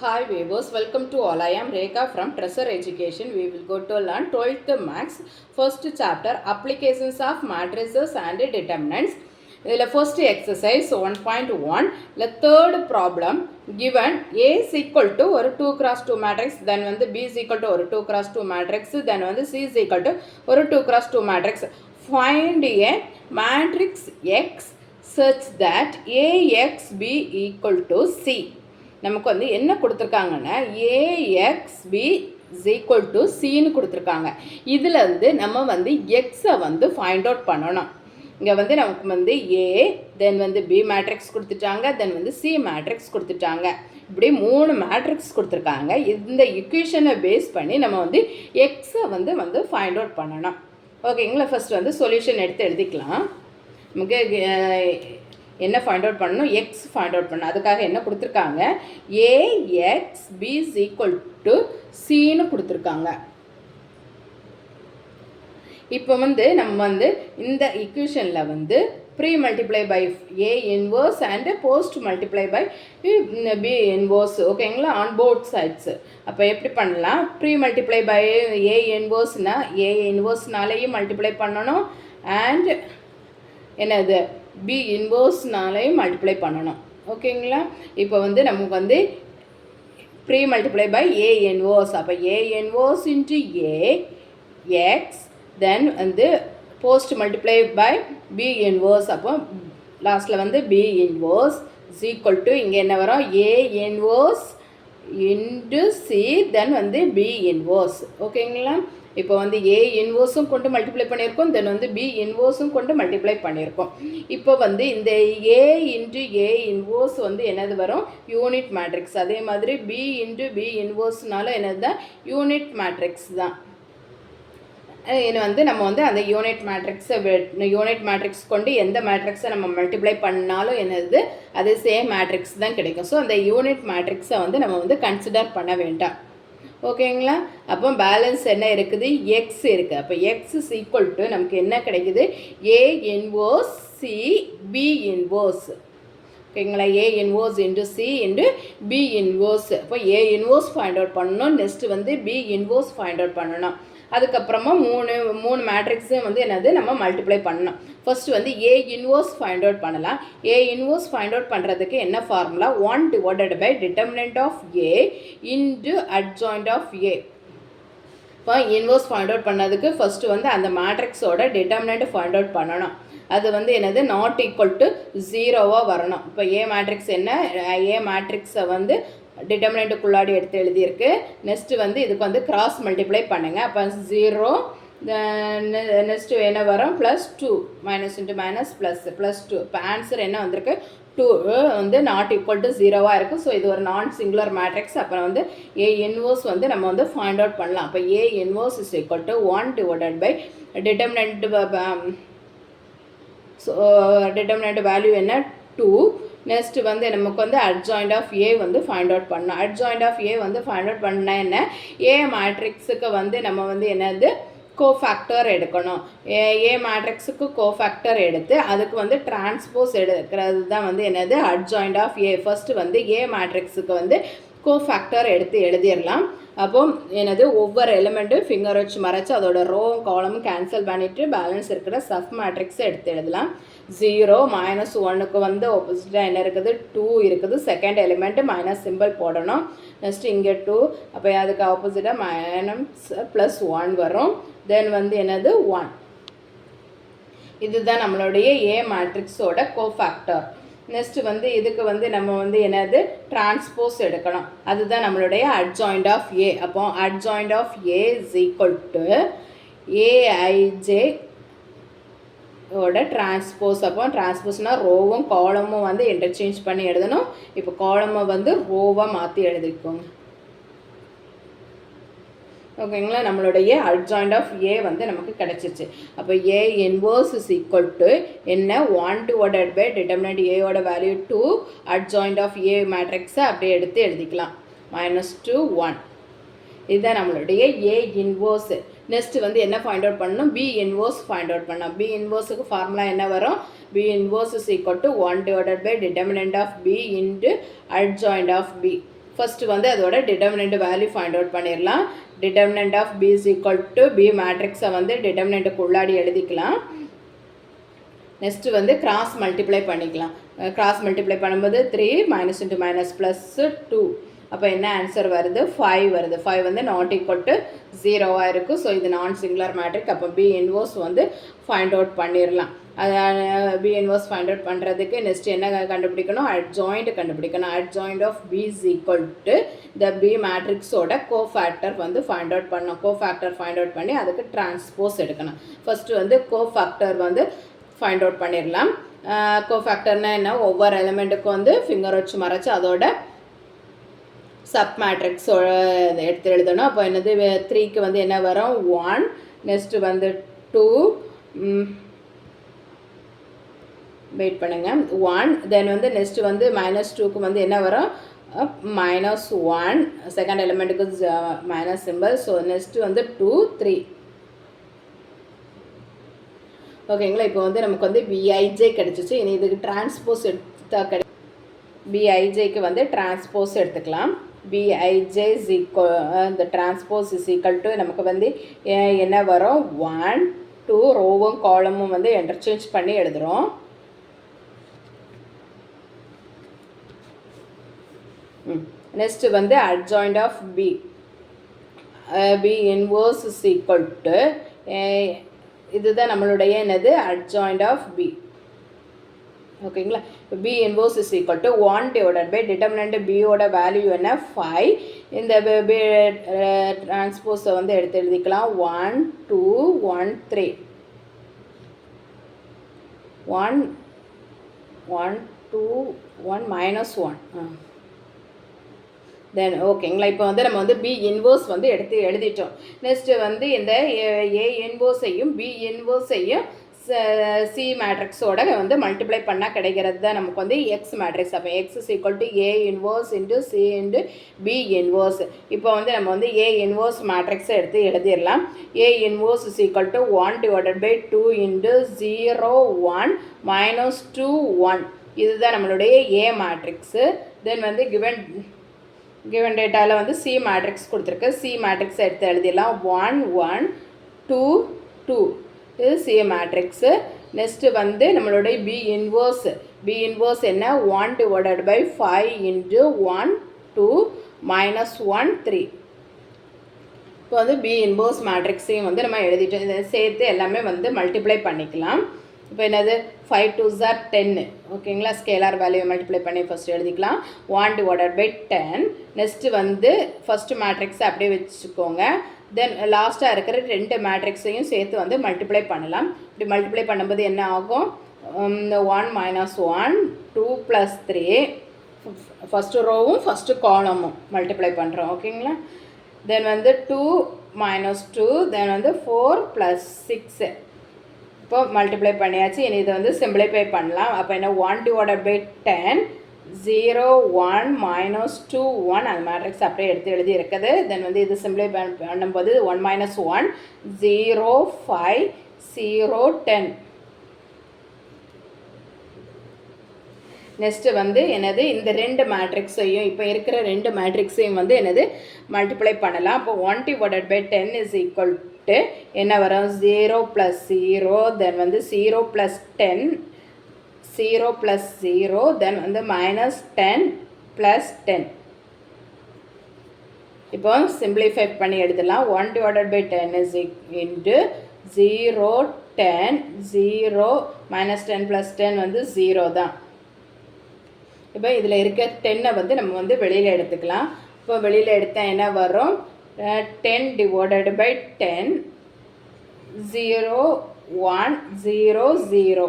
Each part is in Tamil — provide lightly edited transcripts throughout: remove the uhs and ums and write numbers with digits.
Hi viewers, welcome to all. I am Rekha from Treasure Education. We will go to learn 12th Max first chapter applications of matrices and determinants. The first exercise 1.1. The third problem given A is equal to ஒரு 2 cross 2 matrix, then வந்து B is equal to ஒரு 2 cross 2 matrix, then வந்து C is equal to ஒரு 2 cross 2 matrix. Find a matrix X such that AX be equal to C. நமக்கு வந்து என்ன கொடுத்துருக்காங்கன்னா ஏஎக்ஸ்பி இஸ் ஈக்குவல் டு சின்னு கொடுத்துருக்காங்க. இதில் வந்து நம்ம வந்து எக்ஸை வந்து ஃபைண்ட் அவுட் பண்ணணும். இங்கே வந்து நமக்கு வந்து ஏ, தென் வந்து பி மேட்ரிக்ஸ் கொடுத்துட்டாங்க, தென் வந்து சி மேட்ரிக்ஸ் கொடுத்துட்டாங்க. இப்படி 3 மேட்ரிக்ஸ் கொடுத்துருக்காங்க. இந்த இக்குவேஷனை பேஸ் பண்ணி நம்ம வந்து எக்ஸை வந்து ஃபைண்ட் அவுட் பண்ணணும். ஓகேங்களா? ஃபஸ்ட் வந்து சொல்யூஷன் எடுத்து எழுதிக்கலாம். நமக்கு என்ன ஃபைண்ட் அவுட் பண்ணணும்? எக்ஸ் ஃபைண்ட் அவுட் பண்ணணும். அதுக்காக என்ன கொடுத்துருக்காங்க? AX B is equal to சின்னு கொடுத்துருக்காங்க. இப்போ வந்து நம்ம வந்து இந்த இக்குவேஷனில் வந்து pre multiply by A inverse and post multiply by B inverse. ஓகேங்களா? On both sides. அப்போ எப்படி பண்ணலாம்? ப்ரீ மல்டிப்ளை பை ஏ இன்வர்ஸ்னால் ஏ இன்வர்ஸ்னாலேயும் மல்டிப்ளை பண்ணணும், அண்ட் என்னது பி இன்வர்ஸ்னாலையும் மல்டிப்ளை பண்ணணும். ஓகேங்களா? இப்போ வந்து நமக்கு வந்து pre multiply by A inverse. அப்போ A inverse into A X, then வந்து post multiply by B inverse. அப்போ லாஸ்ட்டில் வந்து B inverse is equal to இங்கே என்ன வரும்? A inverse into C, then வந்து பி இன்வர்ஸ். ஓகேங்களா? இப்போ வந்து ஏ இன்வர்ஸும் கொண்டு மல்டிப்ளை பண்ணியிருக்கோம், தென் வந்து பி இன்வர்ஸும் கொண்டு மல்டிப்ளை பண்ணியிருக்கோம். இப்போ வந்து இந்த ஏ இன்ட்டு ஏ இன்வர்ஸ் வந்து என்னது வரும்? Unit matrix. அதே மாதிரி பி இன்ட்டு பி இன்வர்ஸ்னால என்னது தான்? யூனிட் மேட்ரிக்ஸ் தான். இது வந்து நம்ம வந்து அந்த யூனிட் மேட்ரிக்ஸ் கொண்டு எந்த மேட்ரிக்ஸை நம்ம மல்டிப்ளை பண்ணாலும் என்னது அது சேம் மேட்ரிக்ஸ் தான் கிடைக்கும். ஸோ அந்த யூனிட் மேட்ரிக்ஸை வந்து நம்ம வந்து கன்சிடர் பண்ண வேண்டாம். ஓகேங்களா? அப்போ பேலன்ஸ் என்ன இருக்குது? எக்ஸ் இருக்குது. அப்போ எக்ஸ் இஸ் ஈக்குவல் டு நமக்கு என்ன கிடைக்குது? A inverse C B inverse. ஓகேங்களா? A inverse into C into B inverse. அப்போ ஏ இன்வர்ஸ் ஃபைண்ட் அவுட் பண்ணணும், நெக்ஸ்ட்டு வந்து பி இன்வர்ஸ் ஃபைண்ட் அவுட் பண்ணணும். அதுக்கப்புறமா மூணு மேட்ரிக்ஸும் வந்து என்னது நம்ம மல்டிப்ளை பண்ணணும். ஃபர்ஸ்ட் வந்து ஏ இன்வர்ஸ் ஃபைண்ட் அவுட் பண்ணலாம். ஏ இன்வர்ஸ் ஃபைண்ட் அவுட் பண்ணுறதுக்கு என்ன formula? 1 divided by determinant of A into adjoint of A. இப்போ இன்வர்ஸ் ஃபைண்ட் அவுட் பண்ணதுக்கு ஃபர்ஸ்ட் வந்து அந்த மேட்ரிக்ஸோட டிட்டர்மினன்ட் ஃபைண்ட் அவுட் பண்ணணும். அது வந்து என்னது? நாட் ஈக்குவல் டு 0வாக வரணும். இப்போ ஏ மேட்ரிக்ஸ் என்ன? ஏ மேட்ரிக்ஸை வந்து டிட்டர்மினண்ட்டுக்குள்ளாடி எடுத்து எழுதியிருக்கு. நெக்ஸ்ட்டு வந்து இதுக்கு வந்து கிராஸ் மல்டிப்ளை பண்ணுங்கள். அப்போ 0, நெக்ஸ்ட்டு என்ன வரும்? +2, மைனஸ் இன்ட்டு மைனஸ் +2. இப்போ ஆன்சர் என்ன வந்திருக்கு? 2 வந்து நாட் ஈக்குவல் டு 0வாக இருக்குது. ஸோ இது ஒரு நான் சிங்குலர் மேட்ரிக்ஸ். அப்புறம் வந்து ஏ இன்வர்ஸ் வந்து நம்ம வந்து ஃபைண்ட் அவுட் பண்ணலாம். அப்போ A inverse is equal to 1 divided by determinant value என்ன? 2. நெக்ஸ்ட் வந்து நமக்கு வந்து அட்ஜாயிண்ட் ஆஃப் ஏ வந்து ஃபைண்ட் அவுட் பண்ணணும். அட்ஜாயிண்ட் ஆஃப் ஏ வந்து ஃபைண்ட் அவுட் பண்ணால் என்ன? ஏ மேட்ரிக்ஸுக்கு வந்து நம்ம வந்து என்னது? கோஃபேக்டர் எடுக்கணும். ஏ மேட்ரிக்ஸுக்கு கோஃபேக்டர் எடுத்து அதுக்கு வந்து டிரான்ஸ்போஸ் எடுக்கிறது தான் வந்து என்னது? Adjoint of A. ஃபர்ஸ்ட்டு வந்து ஏ மேட்ரிக்ஸுக்கு வந்து கோஃபேக்டர் எடுத்து எழுதிடலாம். அப்போ என்னது? ஒவ்வொரு எலிமெண்ட்டும் ஃபிங்கர் வச்சு மறைச்சு அதோட ரோவும் காலமும் கேன்சல் பண்ணிவிட்டு பேலன்ஸ் இருக்கிற சப் மேட்ரிக்ஸை எடுத்து எழுதலாம். 0 -1க்கு வந்து ஆப்போசிட்டாக என்ன இருக்குது? 2 இருக்குது. செகண்ட் எலிமெண்ட் மைனஸ் சிம்பிள் போடணும். நெக்ஸ்ட்டு இங்கே 2. அப்போ அதுக்கு ஆப்போசிட்டாக -+1 வரும். தென் வந்து என்னது? 1. இதுதான் நம்மளுடைய ஏ மேட்ரிக்ஸோட கோஃபேக்டர். நெக்ஸ்ட்டு வந்து இதுக்கு வந்து நம்ம வந்து என்னது? டிரான்ஸ்போஸ் எடுக்கணும். அதுதான் நம்மளுடைய அட்ஜாயிண்ட் ஆஃப் ஏ. அப்போ adjoint of A is equal to A I J ஓட டிரான்ஸ்போஸ். அப்போ டிரான்ஸ்போஸ்னால் ரோவும் காலமும் வந்து இன்டர்சேஞ்ச் பண்ணி எழுதணும். இப்போ காலமை வந்து ரோவாக மாற்றி எழுதிக்கோங்க. ஓகேங்களா? நம்மளுடைய அட்ஜாயிண்ட் ஆஃப் ஏ வந்து நமக்கு கிடச்சிச்சு. அப்போ A inverse is equal to என்ன? 1 டிவைடட் பை டிட்டர்மினன்ட் ஏயோட வேல்யூ 2, அட்ஜாயிண்ட் ஆஃப் ஏ மேட்ரிக்ஸை அப்படியே எடுத்து எழுதிக்கலாம். -2 1. இதுதான் நம்மளுடைய ஏ இன்வர்ஸ். நெக்ஸ்ட்டு வந்து என்ன ஃபைண்ட் அவுட் பண்ணணும்? பி இன்வர்ஸ் ஃபைண்ட் அவுட் பண்ணணும். பி இன்வர்ஸுக்கு ஃபார்முலா என்ன வரும்? B inverse is equal to 1 divided by determinant of B into adjoint of B. First வந்து அதோட டிட்டர்மினண்ட் வேல்யூ ஃபைண்ட் அவுட் பண்ணிடலாம். Determinant of B is equal to B மேட்ரிக்ஸை வந்து டிட்டர்மினண்ட்டுக்கு உள்ளாடி எழுதிக்கலாம். நெக்ஸ்ட்டு வந்து கிராஸ் மல்டிப்ளை பண்ணிக்கலாம். கிராஸ் மல்டிப்ளை பண்ணும்போது 3 மைனஸ் இன்ட்டு மைனஸ் ப்ளஸ் 2, அப்போ என்ன ஆன்சர் வருது 5 வருது. 5 வந்து நாட் ஈக்குவல் டு 0வாக இருக்குது. ஸோ இது நான் சிங்குலர் மேட்ரிக். அப்போ பி இன்வர்ஸ் வந்து ஃபைண்ட் அவுட் பண்ணிடலாம். பி இன்வர்ஸ் ஃபைண்ட் அவுட் பண்ணுறதுக்கு நெக்ஸ்ட் என்ன கண்டுபிடிக்கணும், அட்ஜாயிண்ட் கண்டுபிடிக்கணும். Adjoint of B is equal to the B மேட்ரிக்ஸோட கோஃபேக்டர் வந்து ஃபைண்ட் அவுட் பண்ணணும். கோஃபேக்டர் ஃபைண்ட் அவுட் பண்ணி அதுக்கு டிரான்ஸ்போஸ் எடுக்கணும். ஃபஸ்ட்டு வந்து கோஃபேக்டர் வந்து ஃபைண்ட் அவுட் பண்ணிடலாம். கோஃபேக்டர்னா என்ன, ஒவ்வொரு எலிமெண்ட்டுக்கும் வந்து ஃபிங்கர் வச்சு மறைச்சி அதோட சப் மேட்ரிக்ஸோட எடுத்து எழுதணும். அப்போ என்னது 3க்கு வந்து என்ன வரும் 1, நெக்ஸ்ட்டு வந்து 2, வெயிட் பண்ணுங்கள் 1, தென் வந்து நெக்ஸ்ட்டு வந்து -2க்கு வந்து என்ன வரும் -1, செகண்ட் எலிமெண்ட்டுக்கு மைனஸ் சிம்பிள். ஸோ நெக்ஸ்ட்டு வந்து 2, 3. ஓகேங்களா. இப்போ வந்து நமக்கு வந்து பிஐஜே கிடச்சிச்சு. இனி இதுக்கு டிரான்ஸ்போஸ் எடுத்தா பிஐஜேக்கு வந்து டிரான்ஸ்போஸ் எடுத்துக்கலாம். பிஐஜே இஸ் ஈக்குவல் இந்த டிரான்ஸ்போஸ் இஸ் ஈக்குவல் டு நமக்கு வந்து என்ன வரும் 1, 2 ரோவும் காலமும் வந்து இன்டர்சேஞ்ச் பண்ணி எழுதுகிறோம். நெக்ஸ்ட்டு வந்து adjoint of B, B inverse is equal to இதுதான் நம்மளுடைய என்னது அட்ஜாயிண்ட் ஆஃப் பி. ஓகேங்களா. இப்போ B inverse is equal to 1 divided by determinant பியோட வேல்யூ என்ன 5. இந்த டிரான்ஸ்போஸை வந்து எடுத்து எழுதிக்கலாம். 1, 2, 1, 3, 1, 1, 2, 1, -1. தென் ஓகேங்களா. இப்போ வந்து நம்ம வந்து பி இன்வர்ஸ் வந்து எடுத்து எழுதிட்டோம். நெக்ஸ்ட்டு வந்து இந்த ஏ இன்வர்ஸையும் பி இன்வர்ஸையும் சி மேட்ரிக்ஸோட வந்து மல்டிப்ளை பண்ணால் கிடைக்கிறது தான் நமக்கு வந்து எக்ஸ் மேட்ரிக்ஸ். அப்போ X is equal to A inverse into C into B inverse. இப்போ வந்து நம்ம வந்து ஏ இன்வர்ஸ் மேட்ரிக்ஸை எடுத்து எழுதிடலாம். A inverse is equal to 1 divided by 2 into 0, 1, -2, 1. இதுதான் நம்மளுடைய ஏ மேட்ரிக்ஸு. தென் வந்து கிவன் டேட்டாவில் வந்து சி மேட்ரிக்ஸ் கொடுத்துருக்கு. சி மேட்ரிக்ஸ் எடுத்து எழுதிடலாம். 1, 1, 2, 2 இது சி மேட்ரிக்ஸு. நெக்ஸ்ட்டு வந்து நம்மளுடைய பி இன்வர்ஸ் என்ன 1 டிவைடட் பை 5 இன்ட்டு 1, 2, -1, 3. இப்போ வந்து பி இன்வர்ஸ் மேட்ரிக்ஸையும் வந்து நம்ம எழுதிட்டோம். இதை சேர்த்து எல்லாமே வந்து மல்டிப்ளை பண்ணிக்கலாம். இப்போ என்னது 5 2s are 10. ஓகேங்களா. ஸ்கேலார் வேல்யூ மல்டிப்ளை பண்ணி ஃபஸ்ட்டு எழுதிக்கலாம். 1 டிவைடட் பை 10. நெக்ஸ்ட்டு வந்து ஃபஸ்ட்டு மேட்ரிக்ஸை அப்படியே வச்சுக்கோங்க. தென் லாஸ்ட்டாக இருக்கிற 2 மேட்ரிக்ஸையும் சேர்த்து வந்து மல்டிப்ளை பண்ணலாம். இப்படி மல்டிப்ளை பண்ணும்போது என்ன ஆகும் 1 -1, 2 + 3, ஃபஸ்ட்டு ரோவும் ஃபஸ்ட்டு காலமும் மல்டிப்ளை பண்ணுறோம். ஓகேங்களா. தென் வந்து 2 -2, தென் வந்து 4 + 6. இப்போ மல்டிப்ளை பண்ணியாச்சு. இனி இதை வந்து சிம்பிளிஃபை பண்ணலாம். அப்போ என்ன 1 டிவைடட் பை 10, 0, 1, -2, 1 அந்த மேட்ரிக்ஸ் அப்படியே எடுத்து எழுதி இருக்குது. தென் வந்து இது சிம்பிளிஃபை பண்ணும்போது 1 -1, 0, 5, 0, 10. நெக்ஸ்ட்டு வந்து என்னது இந்த 2 மேட்ரிக்ஸையும் இப்போ இருக்கிற 2 மேட்ரிக்ஸையும் வந்து என்னது மல்டிப்ளை பண்ணலாம். அப்போ 1 divided by 10 is equal to என்ன வரும் 0 + 0, தென் வந்து 0 + 10, 0 + 0, தென் வந்து -10 + 10. இப்போ சிம்பிளிஃபை பண்ணி எடுத்துடலாம். 1 டிவைடட் பை 10 இஸ் இன்ட்டு 0, 10, 0, -10 + 10 வந்து 0 தான். இப்போ இதில் இருக்க 10 வந்து நம்ம வந்து வெளியில் எடுத்துக்கலாம். இப்போ வெளியில் எடுத்தால் என்ன வரும் 10 டிவைடட் பை 10, 0, 1, 0, 0.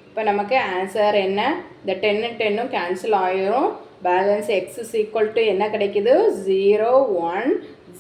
இப்போ நமக்கு ஆன்சர் என்ன, இந்த 10 10ம் கேன்சல் ஆகிரும். Balance X is equal to என்ன கிடைக்குது 0, 1,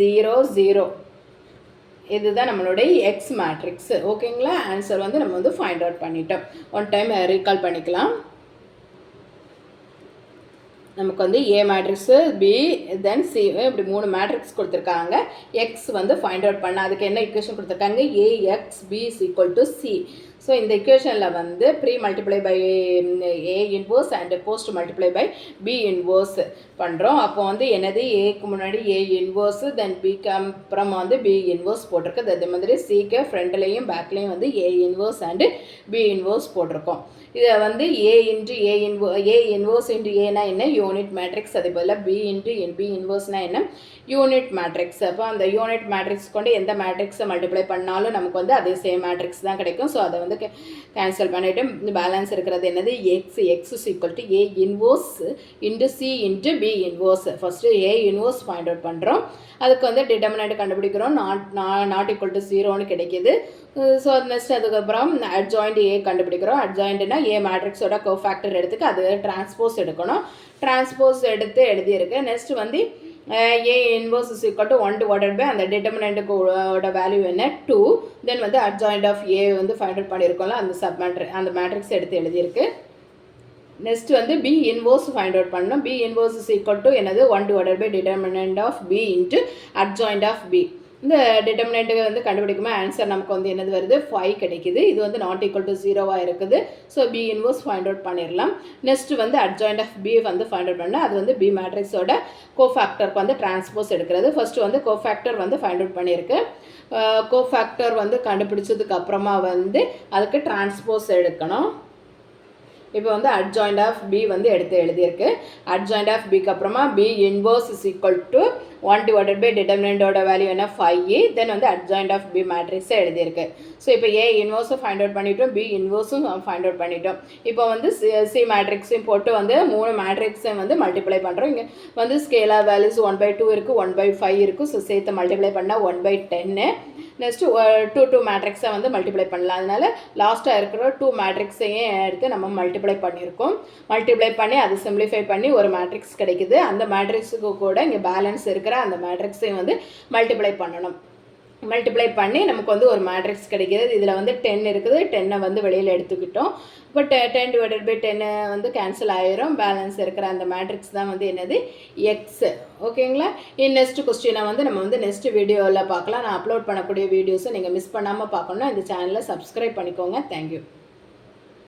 0, 0. இதுதான் நம்மளுடைய எக்ஸ் மேட்ரிக்ஸ். ஓகேங்களா. ஆன்சர் வந்து நம்ம வந்து ஃபைண்ட் அவுட் பண்ணிட்டோம். ஒன் டைம் ரீகால் பண்ணிக்கலாம். நமக்கு வந்து ஏ மேட்ரிக்ஸு பி தென் சி இப்படி 3 மேட்ரிக்ஸ் கொடுத்துருக்காங்க. எக்ஸ் வந்து ஃபைண்ட் அவுட் பண்ண அதுக்கு என்ன ஈக்குவேஷன் கொடுத்துருக்காங்க AXB = C. ஸோ இந்த இக்குவேஷனில் வந்து pre multiply by A inverse and post multiply by B inverse பண்ணுறோம். அப்போ வந்து என்னது ஏக்கு முன்னாடி ஏ இன்வர்ஸு தென் பிக்கு அப்புறம் வந்து பி இன்வர்ஸ் போட்டிருக்கு. அதே மாதிரி சிக்கு ஃப்ரண்ட்லேயும் பேக்லேயும் வந்து A inverse and B inverse போட்டிருக்கோம். இதை வந்து ஏ இன்வர்ஸ் இன்ட்டு ஏனா என்ன யூனிட் மேட்ரிக்ஸ், அதே போல் பி இன்ட்டு பி இன்வர்ஸ்னால் என்ன யூனிட் மேட்ரிக்ஸ். அப்போ அந்த யூனிட் மேட்ரிக்ஸ் கொண்டு எந்த மேட்ரிக்ஸை மல்டிப்ளை பண்ணாலும் நமக்கு வந்து அதே சேம் மேட்ரிக்ஸ் தான் கிடைக்கும். ஸோ அதை வந்து கேன்சல் பண்ணிவிட்டு பேலன்ஸ் இருக்கிறது என்னது X is equal to A inverse into C into B inverse. First A inverse find out பண்ணுறோம். அதுக்கு வந்து டிட்டர்மினன்ட் கண்டுபிடிக்கிறோம். நாட் ஈக்குவல் டு 0ன்னு கிடைக்கிது. ஸோ நெக்ஸ்ட் அதுக்கப்புறம் அட்ஜாயிண்ட் ஏ கண்டுபிடிக்கிறோம். அட்ஜாயிண்ட்னா ஏ மேட்ரிக்ஸோட கோஃபேக்டர் எடுத்துக்கு அது டிரான்ஸ்போஸ் எடுக்கணும். டிரான்ஸ்போஸ் எடுத்து எழுதியிருக்கு. நெக்ஸ்ட் வந்து A inverse is equal to 1 divided by அந்த டிட்டர்மினன்ட்டுக்கோட வேல்யூ என்ன 2. தென் வந்து அட்ஜாயிண்ட் ஆஃப் ஏ வந்து ஃபைண்ட் அவுட் பண்ணியிருக்கோம்ல அந்த மேட்ரிக்ஸ் எடுத்து எழுதியிருக்கு. நெக்ஸ்ட் வந்து பி இன்வர்ஸ் ஃபைண்ட் அவுட் பண்ணணும். B inverse is equal to என்னது 1 divided by determinant of B into adjoint of B. இந்த டிட்டர்மினண்ட்டுக்கு வந்து கண்டுபிடிக்குமா ஆன்சர் நமக்கு வந்து என்னது வருது 5 கிடைக்குது. இது வந்து நாட் ஈக்குவல் டு 0வாக இருக்குது. So B inverse find out பண்ணிடலாம். நெக்ஸ்ட் வந்து அட்ஜாயிண்ட் ஆஃப் பி வந்து ஃபைண்ட் அவுட் பண்ணால் அது வந்து பி மேட்ரிக்ஸோட கோஃபேக்டருக்கு வந்து டிரான்ஸ்போஸ் எடுக்கிறது. ஃபஸ்ட்டு வந்து கோஃபேக்டர் வந்து ஃபைண்ட் அவுட் பண்ணியிருக்கு. கோஃபேக்டர் வந்து கண்டுபிடிச்சதுக்கு அப்புறமா வந்து அதுக்கு டிரான்ஸ்போஸ் எடுக்கணும். இப்போ வந்து அட்ஜாயிண்ட் ஆஃப் பி வந்து எடுத்து எழுதியிருக்கு. அட்ஜாயிண்ட் ஆஃப் பிக்கு அப்புறமா B inverse is equal to 1 divided by டிட்டர்மினன்ட்டோட வேல்யூ என்ன 5a. தென் வந்து அட்ஜாயிண்ட் ஆஃப் பி மேட்ரிக்ஸை எழுதியிருக்கு. ஸோ இப்போ ஏ இன்வர்ஸும் ஃபைண்ட் அவுட் பண்ணிட்டோம், பி இன்வர்ஸும் ஃபைண்ட் அவுட் பண்ணிட்டோம். இப்போ வந்து சி மேட்ரிக்ஸையும் போட்டு வந்து 3 மேட்ரிக்ஸையும் வந்து மல்டிப்ளை பண்ணுறோம். இங்கே வந்து ஸ்கேலார் வேல்யூஸ் 1/2 இருக்குது, 1/5 இருக்குது. ஸோ சேர்த்து மல்டிப்ளை பண்ணால் 1/10. நெக்ஸ்ட்டு 2 மேட்ரிக்ஸை வந்து மல்டிப்ளை பண்ணலாம். அதனால் லாஸ்ட்டாக இருக்கிற 2 மேட்ரிக்ஸையும் எடுத்து நம்ம மல்டிப்ளை பண்ணியிருக்கோம். மல்டிப்ளை பண்ணி அதை சிம்பிளிஃபை பண்ணி ஒரு மேட்ரிக்ஸ் கிடைக்குது. அந்த மேட்ரிக்ஸுக்கு கூட இங்கே பேலன்ஸ் இருக்கிற அந்த மேட்ரிக்ஸையும் வந்து மல்டிப்ளை பண்ணணும். மல்டிப்ளை பண்ணி நமக்கு வந்து ஒரு மேட்ரிக்ஸ் கிடைக்கிது. இதில் வந்து 10 இருக்குது. 10 வந்து வெளியில் எடுத்துக்கிட்டோம். பட் 10 டிவைடட் பை 10 வந்து கேன்சல் ஆயிரும். பேலன்ஸ் இருக்கிற அந்த மேட்ரிக்ஸ் தான் வந்து என்னது எக்ஸ். ஓகேங்களா? நெக்ஸ்ட் கொஸ்டினை வந்து நம்ம வந்து நெக்ஸ்ட் வீடியோவில் பார்க்கலாம். நான் அப்லோட் பண்ணக்கூடிய வீடியோஸை நீங்கள் மிஸ் பண்ணாமல் பார்க்கணுன்னா இந்த சேனலை சப்ஸ்கிரைப் பண்ணிக்கோங்க. தேங்க்யூ.